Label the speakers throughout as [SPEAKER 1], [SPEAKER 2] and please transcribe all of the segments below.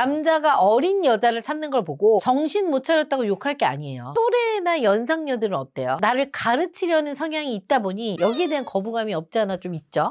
[SPEAKER 1] 남자가 어린 여자를 찾는 걸 보고 정신 못 차렸다고 욕할 게 아니에요. 또래나 연상녀들은 어때요? 나를 가르치려는 성향이 있다 보니 여기에 대한 거부감이 없지 않아 좀 있죠?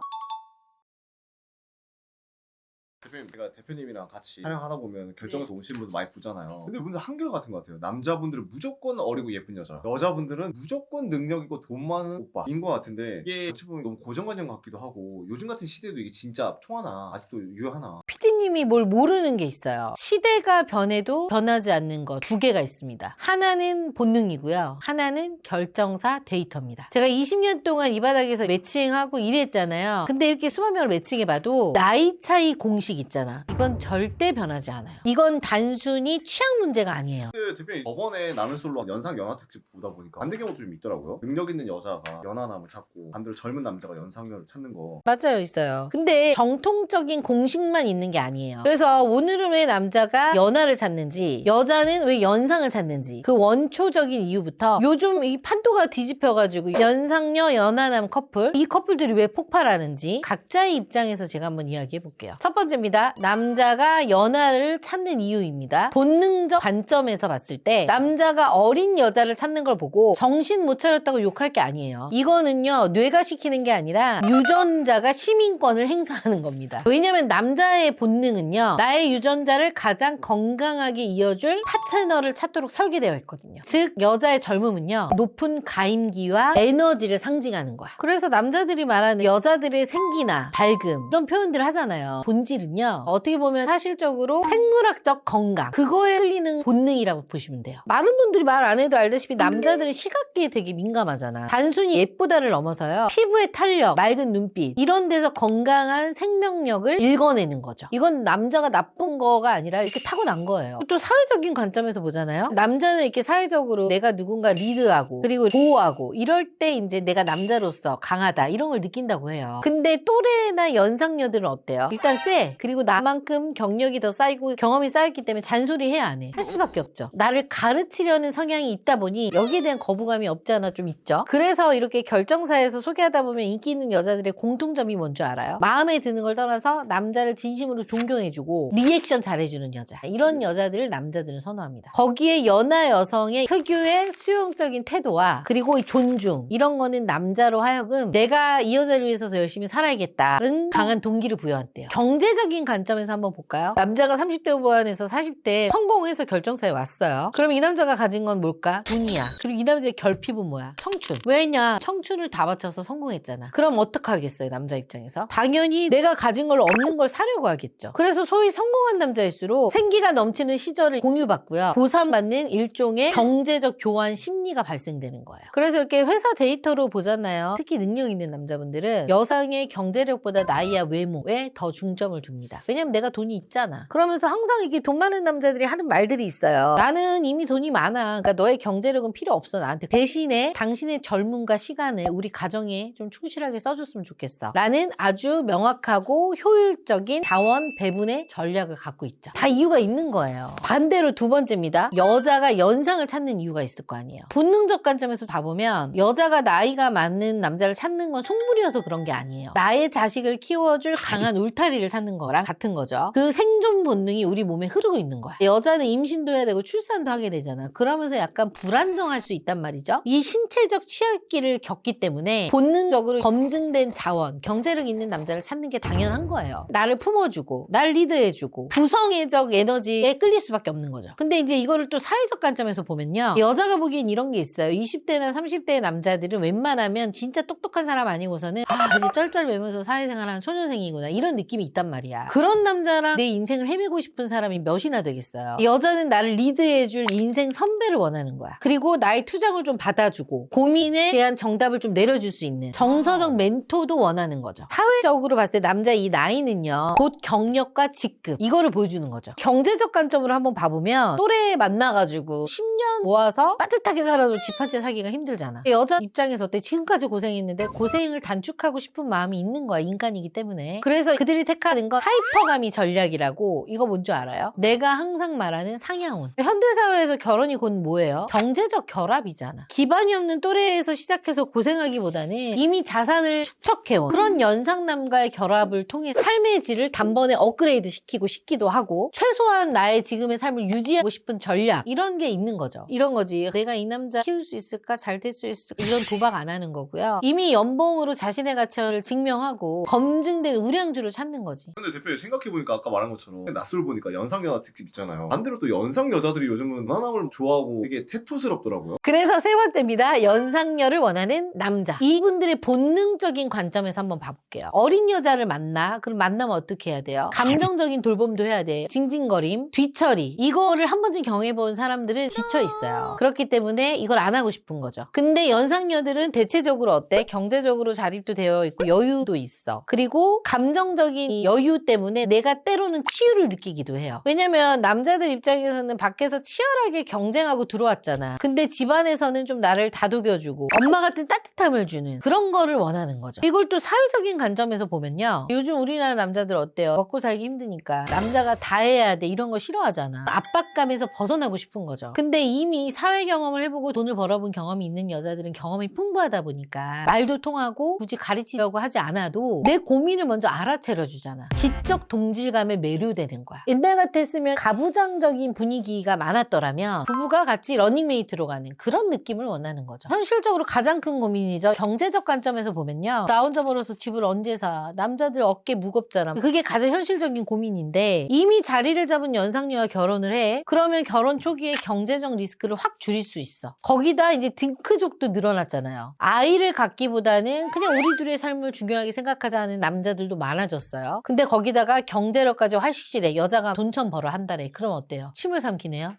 [SPEAKER 2] 대표님, 제가 대표님이랑 같이 촬영하다 보면 결정해서 오신 분들 많이 보잖아요. 근데 분들 한결같은 것 같아요. 남자분들은 무조건 어리고 예쁜 여자, 여자분들은 무조건 능력 있고 돈 많은 오빠인 것 같은데, 이게 어찌 보면 너무 고정관념 같기도 하고, 요즘 같은 시대에도 이게 진짜 통하나, 아직도 유효하나.
[SPEAKER 1] PD님이 뭘 모르는 게 있어요. 시대가 변해도 변하지 않는 것 두 개가 있습니다. 하나는 본능이고요. 하나는 결정사 데이터입니다. 제가 20년 동안 이 바닥에서 매칭하고 일했잖아요. 근데 이렇게 수만 명을 매칭해봐도 나이 차이 공식 있잖아. 이건 절대 변하지 않아요. 이건 단순히 취향 문제가 아니에요.
[SPEAKER 2] 근데 대표님, 저번에 나는 솔로 연상 연하 특집 보다 보니까 반대 경우도 좀 있더라고요. 능력 있는 여자가 연하남을 찾고 반대로 젊은 남자가 연상녀를 찾는 거.
[SPEAKER 1] 맞아요, 있어요. 근데 정통적인 공식만 있는 게 아니에요. 그래서 오늘은 왜 남자가 연하를 찾는지, 여자는 왜 연상을 찾는지, 그 원초적인 이유부터 요즘 이 판도가 뒤집혀가지고 연상녀, 연하남 커플, 이 커플들이 왜 폭발하는지 각자의 입장에서 제가 한번 이야기해 볼게요. 첫 번째입니다. 남자가 연하를 찾는 이유입니다. 본능적 관점에서 봤을 때 남자가 어린 여자를 찾는 걸 보고 정신 못 차렸다고 욕할 게 아니에요. 이거는요, 뇌가시키는 게 아니라 유전자가 시민권을 행사하는 겁니다. 왜냐면 남자의 본능은요, 나의 유전자를 가장 건강하게 이어줄 파트너를 찾도록 설계되어 있거든요. 즉 여자의 젊음은요, 높은 가임기와 에너지를 상징하는 거야. 그래서 남자들이 말하는 여자들의 생기나 밝음 이런 표현들을 하잖아요. 본질은요, 어떻게 보면 사실적으로 생물학적 건강, 그거에 끌리는 본능이라고 보시면 돼요. 많은 분들이 말 안 해도 알다시피 남자들은 시각기에 되게 민감하잖아. 단순히 예쁘다를 넘어서요, 피부의 탄력, 맑은 눈빛 이런 데서 건강한 생명력을 읽어내는 거죠. 이건 남자가 나쁜 거가 아니라 이렇게 타고난 거예요. 또 사회적인 관점에서 보잖아요. 남자는 이렇게 사회적으로 내가 누군가 리드하고 그리고 보호하고 이럴 때 이제 내가 남자로서 강하다 이런 걸 느낀다고 해요. 근데 또래나 연상녀들은 어때요? 일단 쎄. 그리고 나만큼 경력이 더 쌓이고 경험이 쌓였기 때문에 잔소리 해야 안 해. 할 수밖에 없죠. 나를 가르치려는 성향이 있다 보니 여기에 대한 거부감이 없지 않아 좀 있죠. 그래서 이렇게 결정사에서 소개하다 보면 인기 있는 여자들의 공통점이 뭔지 알아요? 마음에 드는 걸 떠나서 남자를 진심으로 존경해주고 리액션 잘해주는 여자, 이런 여자들을 남자들은 선호합니다. 거기에 연하 여성의 특유의 수용적인 태도와 그리고 이 존중, 이런 거는 남자로 하여금 내가 이 여자를 위해서 더 열심히 살아야겠다는 강한 동기를 부여한대요. 경제적인 관점에서 한번 볼까요? 남자가 30대 후반에서 40대 성공해서 결정사에 왔어요. 그럼 이 남자가 가진 건 뭘까? 돈이야. 그리고 이 남자의 결핍은 뭐야? 청춘. 왜냐? 청춘을 다 바쳐서 성공했잖아. 그럼 어떡하겠어요, 남자 입장에서? 당연히 내가 가진 걸 없는 걸 사려고 하겠죠. 그래서 소위 성공한 남자일수록 생기가 넘치는 시절을 공유받고요, 보상받는 일종의 경제적 교환 심리가 발생되는 거예요. 그래서 이렇게 회사 데이터로 보잖아요. 특히 능력 있는 남자분들은 여성의 경제력보다 나이와 외모에 더 중점을 줍니다. 왜냐면 내가 돈이 있잖아. 그러면서 항상 이게 돈 많은 남자들이 하는 말들이 있어요. 나는 이미 돈이 많아. 그러니까 너의 경제력은 필요 없어 나한테. 대신에 당신의 젊음과 시간을 우리 가정에 좀 충실하게 써줬으면 좋겠어 라는 아주 명확하고 효율적인 자원 배분의 전략을 갖고 있죠. 다 이유가 있는 거예요. 반대로 두 번째입니다. 여자가 연상을 찾는 이유가 있을 거 아니에요. 본능적 관점에서 봐보면 여자가 나이가 많은 남자를 찾는 건 속물이어서 그런 게 아니에요. 나의 자식을 키워줄 강한 울타리를 찾는 거랑 같은 거죠. 그 생존 본능이 우리 몸에 흐르고 있는 거야. 여자는 임신도 해야 되고 출산도 하게 되잖아. 그러면서 약간 불안정할 수 있단 말이죠. 이 신체적 취약기를 겪기 때문에 본능적으로 검증된 자원, 경제력 있는 남자를 찾는 게 당연한 거예요. 나를 품어주고 날 리드해주고 부성애적 에너지에 끌릴 수밖에 없는 거죠. 근데 이제 이거를 또 사회적 관점에서 보면요, 여자가 보기엔 이런 게 있어요. 20대나 30대의 남자들은 웬만하면 진짜 똑똑한 사람 아니고서는 이제 쩔쩔매면서 사회생활하는 초년생이구나 이런 느낌이 있단 말이야. 그런 남자랑 내 인생을 헤매고 싶은 사람이 몇이나 되겠어요. 여자는 나를 리드해줄 인생 선배를 원하는 거야. 그리고 나의 투정을 좀 받아주고 고민에 대한 정답을 좀 내려줄 수 있는 정서적 멘토도 원하는 거죠. 사회적으로 봤을 때 남자의 이 나이는요, 곧 경력과 직급 이거를 보여주는 거죠. 경제적 관점으로 한번 봐보면 또래 만나가지고 10년 모아서 빠듯하게 살아도 집 한 채 사기가 힘들잖아. 여자 입장에서 어때? 지금까지 고생했는데 고생을 단축하고 싶은 마음이 있는 거야, 인간이기 때문에. 그래서 그들이 택하는 건 하이퍼가미 전략이라고, 이거 뭔 줄 알아요? 내가 항상 말하는 상향혼. 현대사회에서 결혼이 곧 뭐예요? 경제적 결합이잖아. 기반이 없는 또래에서 시작해서 고생하기보다는 이미 자산을 축적해온 그런 연상남과의 결합을 통해 삶의 질을 단번에 업그레이드 시키기도 하고 최소한 나의 지금의 삶을 유지하고 싶은 전략 이런 게 있는 거죠. 이런 거지. 내가 이 남자 키울 수 있을까? 잘 될 수 있을까? 이런 도박 안 하는 거고요. 이미 연봉으로 자신의 가치를 증명하고 검증된 우량주를 찾는 거지.
[SPEAKER 2] 근데 대표님 생각해보니까 아까 말한 것처럼 낯설 보니까 연상연하 특집 있잖아요. 반대로 또 연상 여자들이 요즘은 연하남을 좋아하고 되게 태토스럽더라고요.
[SPEAKER 1] 그래서 세 번째입니다. 연상녀를 원하는 남자. 이분들의 본능적인 관점에서 한번 봐볼게요. 어린 여자를 만나? 그럼 만나면 어떻게 해야 돼요? 감정적인 돌봄도 해야 돼. 징징거림, 뒤처리. 이거를 한 번쯤 경험해본 사람들은 지쳐있어요. 그렇기 때문에 이걸 안 하고 싶은 거죠. 근데 연상녀들은 대체적으로 어때? 경제적으로 자립도 되어 있고 여유도 있어. 그리고 감정적인 이 여유 때문에 내가 때로는 치유를 느끼기도 해요. 왜냐면 남자들 입장에서는 밖에서 치열하게 경쟁하고 들어왔잖아. 근데 집안에서는 좀 나를 다독여주고 엄마 같은 따뜻함을 주는 그런 거를 원하는 거죠. 이걸 또 사회적인 관점에서 보면요. 요즘 우리나라 남자들 어때요? 먹고 살기 힘드니까 남자가 다 해야 돼 이런 거 싫어하잖아. 압박감에서 벗어나고 싶은 거죠. 근데 이미 사회 경험을 해보고 돈을 벌어본 경험이 있는 여자들은 경험이 풍부하다 보니까 말도 통하고 굳이 가르치려고 하지 않아도 내 고민을 먼저 알아채려 주잖아. 지적 동질감에 매료되는 거야. 옛날 같았으면 가부장적인 분위기가 많았더라면 부부가 같이 러닝메이트로 가는 그런 느낌을 원하는 거죠. 현실적으로 가장 큰 고민이죠. 경제적 관점에서 보면요. 나 혼자 벌어서 집을 언제 사? 남자들 어깨 무겁잖아. 그게 가장 현실적인 고민인데 이미 자리를 잡은 연상녀와 결혼을 해. 그러면 결혼 초기에 경제적 리스크를 확 줄일 수 있어. 거기다 이제 딩크족도 늘어났잖아요. 아이를 갖기보다는 그냥 우리 둘의 삶을 중요하게 생각하자는 남자들도 많아졌어요. 근데 거기다가 경제력까지 활식실해. 여자가 돈천 벌어 한 달에. 그럼 어때요? 침을 삼키네요.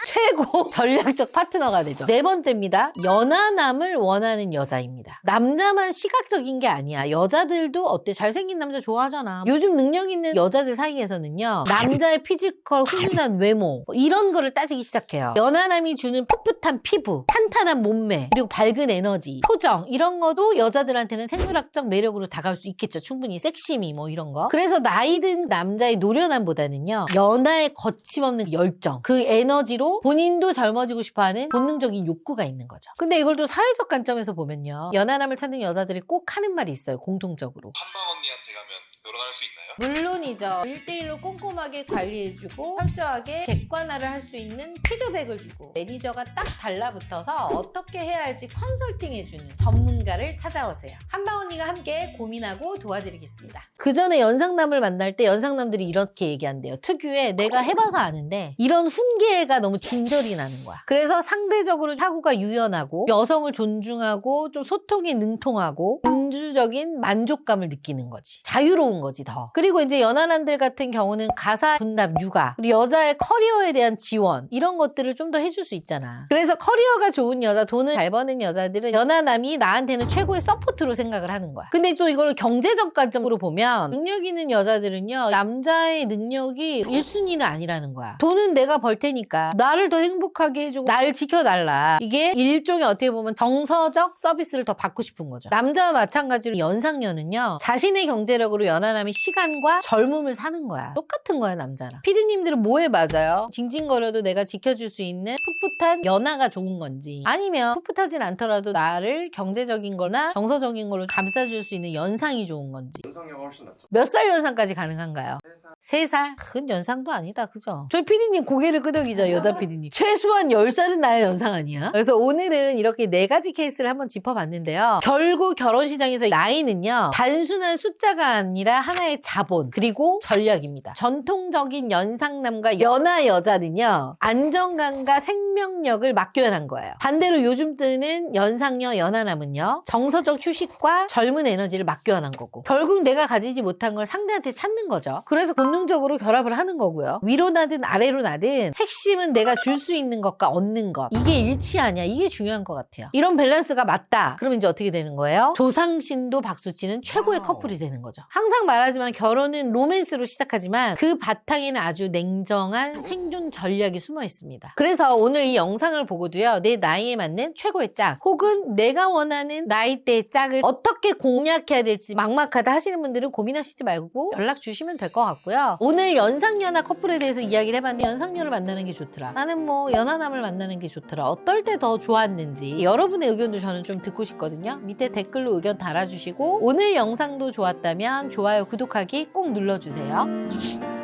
[SPEAKER 1] 최고 전략적 파트너가 되죠. 네 번째입니다. 연하남을 원하는 여자입니다. 남자만 시각적인 게 아니야. 여자들도 어때? 잘생긴 남자 좋아하잖아. 요즘 능력 있는 여자들 사이에서는요. 남자의 피지컬, 훈훈한 외모 이런 거를 따지기 시작해요. 연하남이 주는 풋풋한 피부, 탄탄한 몸매, 그리고 밝은 에너지, 표정 이런 것도 여자들한테는 생물학적 매력으로 다가올 수 있겠죠. 충분히 섹시미 뭐 이런 거. 그래서 나이 든 남자의 노련함보다는요. 연하의 거침없는 열정, 그 에너지로 본인도 젊어지고 싶어하는 본능적인 욕구가 있는 거죠. 근데 이걸 또 사회적 관점에서 보면요. 연하남을 찾는 여자들이 꼭 하는 말이 있어요. 공통적으로.
[SPEAKER 3] 한방 언니한테 가면 결혼할 수 있나요?
[SPEAKER 1] 물론이죠. 1대1로 꼼꼼하게 관리해주고 철저하게 객관화를 할 수 있는 피드백을 주고 매니저가 딱 달라붙어서 어떻게 해야 할지 컨설팅해주는 전문가를 찾아오세요. 한방 언니가 함께 고민하고 도와드리겠습니다. 그 전에 연상남을 만날 때 연상남들이 이렇게 얘기한대요. 특유의 내가 해봐서 아는데 이런 훈계가 너무 진절이 나는 거야. 그래서 상대적으로 사고가 유연하고 여성을 존중하고 좀 소통에 능통하고 민주적인 만족감을 느끼는 거지. 자유로운 거지 더. 그리고 이제 연하남들 같은 경우는 가사 분담, 육아, 그리고 여자의 커리어에 대한 지원 이런 것들을 좀 더 해줄 수 있잖아. 그래서 커리어가 좋은 여자, 돈을 잘 버는 여자들은 연하남이 나한테는 최고의 서포트로 생각을 하는 거야. 근데 또 이걸 경제적 관점으로 보면 능력 있는 여자들은요. 남자의 능력이 1순위는 아니라는 거야. 돈은 내가 벌 테니까 나를 더 행복하게 해주고 나를 지켜달라. 이게 일종의 어떻게 보면 정서적 서비스를 더 받고 싶은 거죠. 남자와 마찬가지로 연상녀는요. 자신의 경제력으로 연하남이 시간과 젊음을 사는 거야. 똑같은 거야 남자랑. 피디님들은 뭐에 맞아요? 징징거려도 내가 지켜줄 수 있는 풋풋한 연하가 좋은 건지 아니면 풋풋하진 않더라도 나를 경제적인 거나 정서적인 걸로 감싸줄 수 있는 연상이 좋은 건지.
[SPEAKER 3] 연상녀가 훨씬 낫죠.
[SPEAKER 1] 몇 살 연상까지 가능한가요? 3살? 큰 연상도 아니다 그죠? 저희 피디님 고개를 끄덕이죠. 여자 피디님. 최소한 10살은 나의 연상 아니야? 그래서 오늘은 이렇게 4가지 케이스를 한번 짚어봤는데요. 결국 결혼 시장에서 나이는요. 단순한 숫자가 아니라 하나의 자본 그리고 전략입니다. 전통적인 연상남과 연하 여자는요. 안정감과 생명력을 맞교환한 거예요. 반대로 요즘 뜨는 연상녀 연하남은요. 정서적 휴식과 젊은 에너지를 맞교환한 거고 결국 내가 가지지 못한 걸 상대한테 찾는 거죠. 그래서 본능적으로 결합을 하는 거고요. 위로 나든 아래로 나든 핵심은 내가 줄 수 있는 것과 얻는 것 이게 일치하냐 이게 중요한 것 같아요. 이런 밸런스가 맞다. 그러면 이제 어떻게 되는 거예요? 조상신도 박수치는 최고의 커플이 되는 거죠. 항상 말하지만 결혼은 로맨스로 시작하지만 그 바탕에는 아주 냉정한 생존 전략이 숨어 있습니다. 그래서 오늘 이 영상을 보고도요. 내 나이에 맞는 최고의 짝 혹은 내가 원하는 나이대의 짝을 어떻게 공략해야 될지 막막하다 하시는 분들은 고민하시지 말고 연락 주시면 될 것 같고요. 오늘 연상연하 커플에 대해서 이야기를 해봤는데 연상녀를 만나는 게 좋더라. 나는 뭐 연하남을 만나는 게 좋더라. 어떨 때 더 좋았는지 여러분의 의견도 저는 좀 듣고 싶거든요. 밑에 댓글로 의견 달아주시고 오늘 영상도 좋았다면 좋아요 좋아요, 구독하기 꼭 눌러주세요.